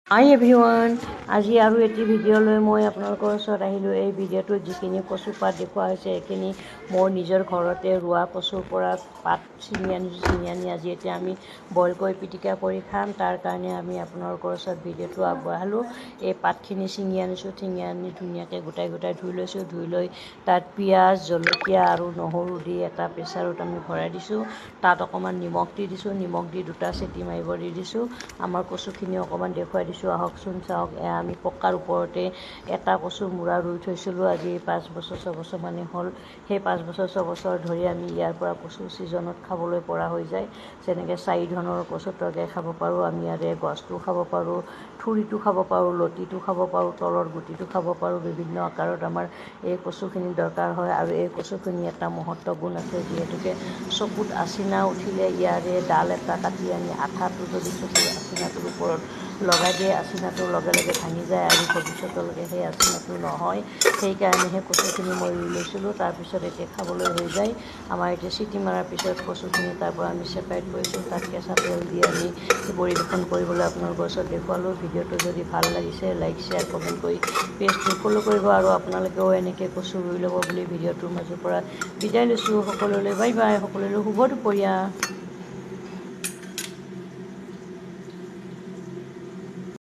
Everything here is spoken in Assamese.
হাই এভৰিৱান, আজি আৰু এটি ভিডিঅ' লৈ মই আপোনালোকৰ ওচৰত আহিলোঁ। এই ভিডিঅ'টোত যিখিনি কচু পাত দেখুওৱা হৈছে এইখিনি মোৰ নিজৰ ঘৰতে ৰোৱা কচুৰ পৰা পাত ছিঙি আনি আজি এতিয়া আমি বইল কৰি পিটিকা কৰি খাম। তাৰ কাৰণে আমি আপোনালোকৰ ওচৰত ভিডিঅ'টো আগবঢ়ালোঁ। এই পাতখিনি ছিঙি আনি ধুনীয়াকৈ গোটাই ধুই লৈছোঁ। ধুই লৈ তাত পিঁয়াজ, জলকীয়া আৰু নহৰু দি এটা প্ৰেছাৰত আমি ভৰাই দিছোঁ। তাত অকণমান নিমখ দি দিছোঁ। নিমখ দি 2টা চিটি মাৰিব দি দিছোঁ। আমাৰ কচুখিনি অকণমান দেখুৱাই দিছোঁ। আহকচোন চাওক, আমি পকাৰ ওপৰতে এটা কচুৰ মূৰা ৰুই থৈছিলোঁ। আজি 5 বছৰ 6 বছৰ মানে হ'ল। সেই 5 বছৰ 6 বছৰ ধৰি আমি ইয়াৰ পৰা কচু ছিজনত খাবলৈ পৰা হৈ যায়। যেনেকৈ 4 ধৰণৰ কচুৰ তৰকাৰী খাব পাৰোঁ। আমি ইয়াৰে গছটো খাব পাৰোঁ, ঠুৰিটো খাব পাৰোঁ, লতিটো খাব পাৰোঁ, তলৰ গুটিটো খাব পাৰোঁ। বিভিন্ন আকাৰত আমাৰ এই কচুখিনি দৰকাৰ হয়। আৰু এই কচুখিনি এটা মহত্ব গুণ আছে, যিহেতুকে চকুত আচিনা উঠিলে ইয়াৰে ডাল এটা কাটি আনি আঠাটো যদি চকুৰ আচিনাটোৰ ওপৰত লগাই দিয়ে, আচিনাটোৰ লগে লগে ভাঙি যায় আৰু ভৱিষ্যতলৈকে সেই আচিনাটো নহয়। সেইকাৰণে সেই কচুখিনি মই ৰুই লৈছিলোঁ। তাৰপিছত এতিয়া খাবলৈ হৈ যায়। আমাৰ এতিয়া চিটি মৰাৰ পিছত কচুখিনি তাৰ পৰা আমি ছেপাৰেট কৰিছোঁ। তাত কেঁচা তেল দি আমি পৰিৱেশন কৰিবলৈ আপোনালোকৰ ওচৰত দেখুৱালোঁ। ভিডিঅ'টো যদি ভাল লাগিছে লাইক, শ্বেয়াৰ, কমেণ্ট কৰি পেজটো ফ'ল' কৰিব। আৰু আপোনালোকেও এনেকৈ কচু ৰুই ল'ব বুলি ভিডিঅ'টোৰ মাজৰ পৰা বিদায় লৈছোঁ। সকলোলৈ বাই বাই, সকলোলৈ শুভ দুপৰীয়া।